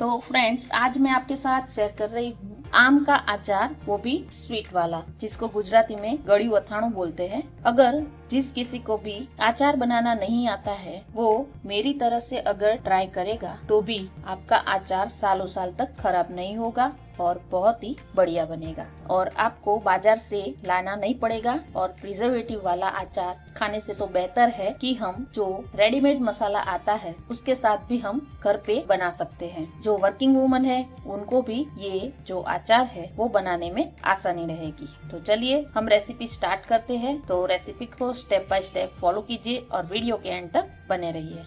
तो फ्रेंड्स, आज मैं आपके साथ शेयर कर रही हूँ आम का अचार, वो भी स्वीट वाला, जिसको गुजराती में गड़्यू अथाणु बोलते हैं। अगर जिस किसी को भी अचार बनाना नहीं आता है, वो मेरी तरह से अगर ट्राई करेगा तो भी आपका अचार सालों साल तक खराब नहीं होगा और बहुत ही बढ़िया बनेगा और आपको बाजार से लाना नहीं पड़ेगा। और प्रिजर्वेटिव वाला अचार खाने से तो बेहतर है कि हम जो रेडीमेड मसाला आता है उसके साथ भी हम घर पे बना सकते हैं। जो वर्किंग वुमन है उनको भी ये जो अचार है वो बनाने में आसानी रहेगी। तो चलिए हम रेसिपी स्टार्ट करते हैं। तो रेसिपी को स्टेप बाय स्टेप फॉलो कीजिए और वीडियो के एंड तक बने रहिए।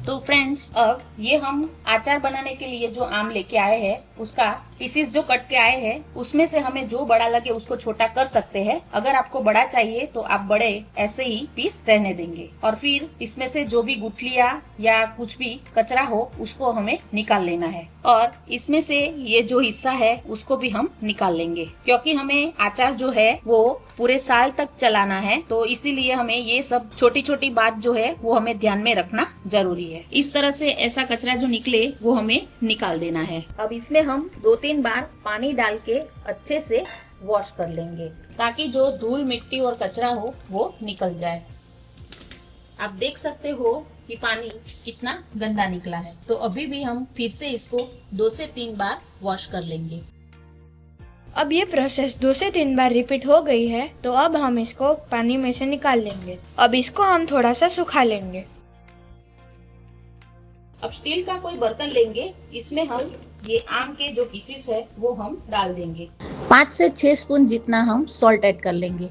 तो फ्रेंड्स, अब ये हम अचार बनाने के लिए जो आम लेके आए हैं उसका पीसेस जो कट के आए हैं उसमें से हमें जो बड़ा लगे उसको छोटा कर सकते हैं। अगर आपको बड़ा चाहिए तो आप बड़े ऐसे ही पीस रहने देंगे और फिर इसमें से जो भी गुठलियां या कुछ भी कचरा हो उसको हमें निकाल लेना है और इसमें से ये जो हिस्सा है उसको भी हम निकाल लेंगे, क्योंकि हमें अचार जो है वो पूरे साल तक चलाना है। तो इसीलिए हमें ये सब छोटी छोटी बात जो है वो हमें ध्यान में रखना जरूरी है। इस तरह से ऐसा कचरा जो निकले वो हमें निकाल देना है। अब इसमें हम 2-3 बार पानी डाल के अच्छे से वॉश कर लेंगे ताकि जो धूल मिट्टी और कचरा हो वो निकल जाए। आप देख सकते हो कि पानी कितना गंदा निकला है। तो अभी भी हम फिर से इसको 2 से 3 बार वॉश कर लेंगे। अब ये प्रोसेस 2 से 3 बार रिपीट हो गई है तो अब हम इसको पानी में से निकाल लेंगे। अब इसको हम थोड़ा सा सुखा लेंगे। अब स्टील का कोई बर्तन लेंगे, इसमें हम ये आम के जो पीसेस है वो हम डाल देंगे। 5 से 6 स्पून जितना हम सॉल्ट ऐड कर लेंगे।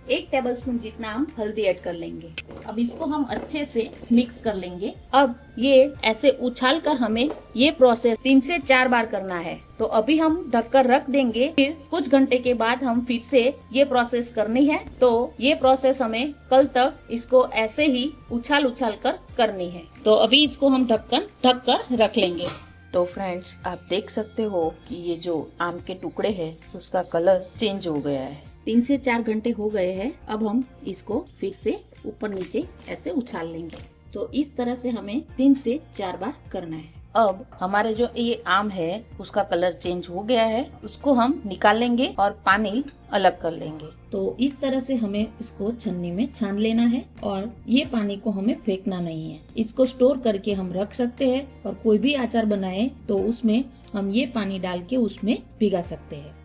1 टेबलस्पून जितना हम हल्दी ऐड कर लेंगे। अब इसको हम अच्छे से मिक्स कर लेंगे। अब ये ऐसे उछाल कर हमें ये प्रोसेस 3 से 4 बार करना है। तो अभी हम ढककर रख देंगे, फिर कुछ घंटे के बाद हम फिर से ये प्रोसेस करनी है। तो ये प्रोसेस हमें कल तक इसको ऐसे ही उछाल उछाल कर करनी है। तो अभी इसको हम ढककर रख लेंगे। तो फ्रेंड्स, आप देख सकते हो कि ये जो आम के टुकड़े हैं उसका कलर चेंज हो गया है। 3 से 4 घंटे हो गए हैं। अब हम इसको फिर से ऊपर नीचे ऐसे उछाल लेंगे। तो इस तरह से हमें 3 से 4 बार करना है। अब हमारे जो ये आम है उसका कलर चेंज हो गया है, उसको हम निकाल लेंगे और पानी अलग कर लेंगे। तो इस तरह से हमें इसको छन्नी में छान लेना है और ये पानी को हमें फेंकना नहीं है। इसको स्टोर करके हम रख सकते हैं और कोई भी अचार बनाए तो उसमें हम ये पानी डाल के उसमें भिगा सकते हैं।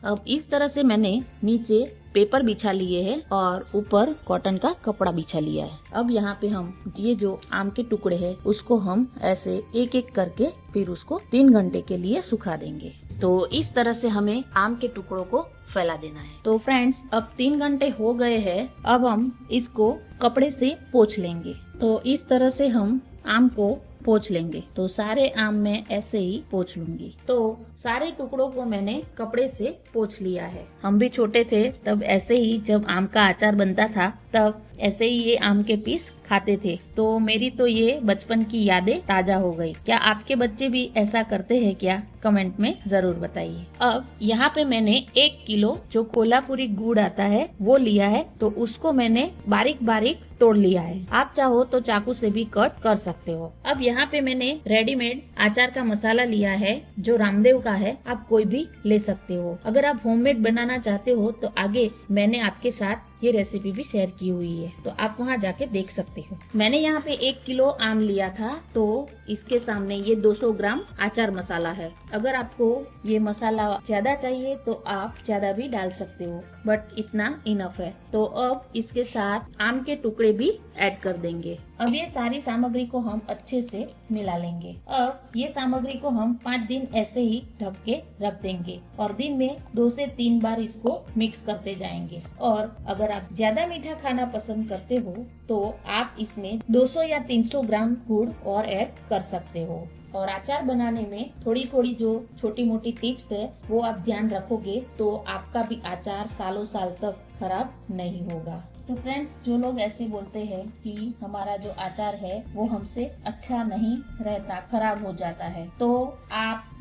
अब इस तरह से मैंने नीचे पेपर बिछा लिए है और ऊपर कॉटन का कपड़ा बिछा लिया है। अब यहाँ पे हम ये जो आम के टुकड़े हैं उसको हम ऐसे एक एक करके फिर उसको 3 घंटे के लिए सुखा देंगे। तो इस तरह से हमें आम के टुकड़ों को फैला देना है। तो फ्रेंड्स, अब 3 घंटे हो गए हैं। अब हम इसको कपड़े से पोंछ लेंगे। तो इस तरह से हम आम को पोंछ लेंगे। तो सारे आम में ऐसे ही पोंछ लूंगी। तो सारे टुकड़ों को मैंने कपड़े से पोंछ लिया है। हम भी छोटे थे तब ऐसे ही जब आम का अचार बनता था तब ऐसे ही ये आम के पीस खाते थे। तो मेरी तो ये बचपन की यादें ताजा हो गई। क्या आपके बच्चे भी ऐसा करते हैं क्या? कमेंट में जरूर बताइए। अब यहाँ पे मैंने 1 किलो जो कोल्हापुरी गुड़ आता है वो लिया है। तो उसको मैंने बारीक बारीक तोड़ लिया है। आप चाहो तो चाकू से भी कट कर सकते हो। अब यहाँ पे मैंने रेडीमेड अचार का मसाला लिया है जो रामदेव का है। आप कोई भी ले सकते हो। अगर आप होममेड बनाना चाहते हो तो आगे मैंने आपके साथ ये रेसिपी भी शेयर की हुई है, तो आप वहाँ जाके देख सकते हो। मैंने यहाँ पे 1 किलो आम लिया था तो इसके सामने ये 200 ग्राम अचार मसाला है। अगर आपको ये मसाला ज्यादा चाहिए तो आप ज्यादा भी डाल सकते हो, बट इतना इनफ है। तो अब इसके साथ आम के टुकड़े भी ऐड कर देंगे। अब ये सारी सामग्री को हम अच्छे से मिला लेंगे। अब ये सामग्री को हम 5 दिन ऐसे ही ढक के रख देंगे और दिन में 2 से 3 बार इसको मिक्स करते जाएंगे। और अगर आप ज्यादा मीठा खाना पसंद करते हो तो आप इसमें 200 या 300 ग्राम गुड़ और ऐड कर सकते हो। और अचार बनाने में थोड़ी थोड़ी जो छोटी मोटी टिप्स है वो आप ध्यान रखोगे तो आपका भी अचार सालों साल तक खराब नहीं होगा। तो फ्रेंड्स, जो लोग ऐसे बोलते हैं कि हमारा जो अचार है वो हमसे अच्छा नहीं रहता, खराब हो जाता है, तो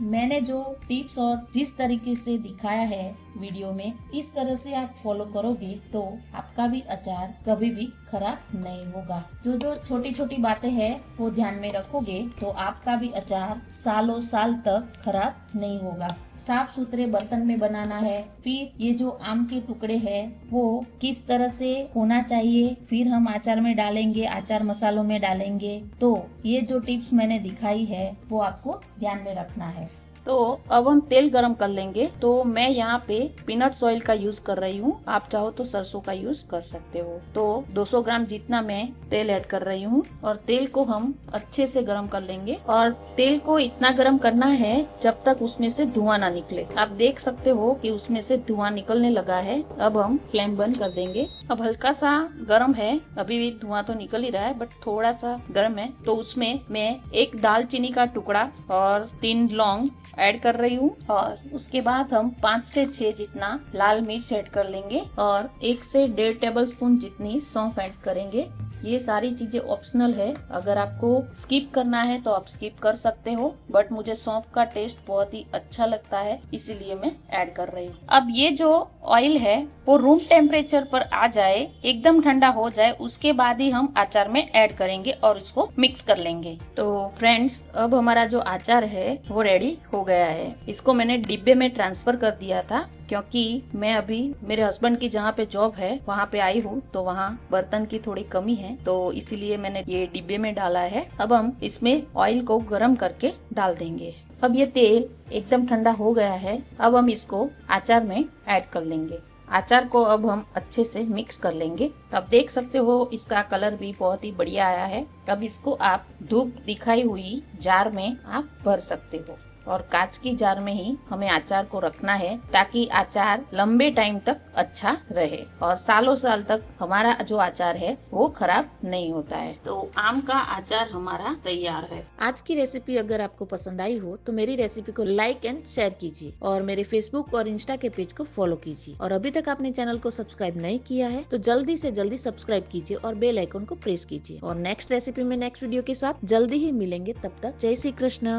मैंने जो टिप्स और जिस तरीके से दिखाया है वीडियो में, इस तरह से आप फॉलो करोगे तो आपका भी अचार कभी भी खराब नहीं होगा। जो छोटी छोटी बातें हैं वो ध्यान में रखोगे तो आपका भी अचार सालों साल तक खराब नहीं होगा। साफ सुथरे बर्तन में बनाना है, फिर ये जो आम के टुकड़े हैं वो किस तरह से होना चाहिए, फिर हम अचार में डालेंगे, अचार मसालों में डालेंगे, तो ये जो टिप्स मैंने दिखाई है वो आपको ध्यान में रखना है। तो अब हम तेल गरम कर लेंगे। तो मैं यहाँ पे पीनट्स ऑयल का यूज कर रही हूँ, आप चाहो तो सरसों का यूज कर सकते हो। तो 200 ग्राम जितना मैं तेल ऐड कर रही हूँ और तेल को हम अच्छे से गरम कर लेंगे। और तेल को इतना गरम करना है जब तक उसमें से धुआं ना निकले। आप देख सकते हो कि उसमें से धुआं निकलने लगा है। अब हम फ्लेम बंद कर देंगे। अब हल्का सा गरम है, अभी भी धुआं तो निकल ही रहा है बट थोड़ा सा गर्म है। तो उसमें मैं 1 दालचीनी का टुकड़ा और 3 लौंग ऐड कर रही हूँ और उसके बाद हम 5 से 6 जितना लाल मिर्च ऐड कर लेंगे और 1 से 1.5 टेबलस्पून जितनी सौंफ ऐड करेंगे। ये सारी चीजें ऑप्शनल है, अगर आपको स्किप करना है तो आप स्किप कर सकते हो, बट मुझे सौंफ का टेस्ट बहुत ही अच्छा लगता है इसीलिए मैं ऐड कर रही हूँ। अब ये जो ऑयल है वो रूम टेम्परेचर पर आ जाए, एकदम ठंडा हो जाए, उसके बाद ही हम अचार में ऐड करेंगे और उसको मिक्स कर लेंगे। तो फ्रेंड्स, अब हमारा जो अचार है वो रेडी हो गया है। इसको मैंने डिब्बे में ट्रांसफर कर दिया था क्योंकि मैं अभी मेरे हस्बैंड की जहाँ पे जॉब है वहाँ पे आई हूँ, तो वहाँ बर्तन की थोड़ी कमी है, तो इसीलिए मैंने ये डिब्बे में डाला है। अब हम इसमें ऑयल को गरम करके डाल देंगे। अब ये तेल एकदम ठंडा हो गया है। अब हम इसको अचार में ऐड कर लेंगे। अचार को अब हम अच्छे से मिक्स कर लेंगे। अब देख सकते हो इसका कलर भी बहुत ही बढ़िया आया है। अब इसको आप धूप दिखाई हुई जार में आप भर सकते हो और कांच की जार में ही हमें अचार को रखना है ताकि अचार लंबे टाइम तक अच्छा रहे और सालों साल तक हमारा जो अचार है वो खराब नहीं होता है। तो आम का अचार हमारा तैयार है। आज की रेसिपी अगर आपको पसंद आई हो तो मेरी रेसिपी को लाइक एंड शेयर कीजिए और मेरे फेसबुक और इंस्टा के पेज को फॉलो कीजिए। और अभी तक आपने चैनल को सब्सक्राइब नहीं किया है तो जल्दी से जल्दी सब्सक्राइब कीजिए और बेल आइकन को प्रेस कीजिए। और नेक्स्ट रेसिपी में नेक्स्ट वीडियो के साथ जल्दी ही मिलेंगे। तब तक जय श्री कृष्ण।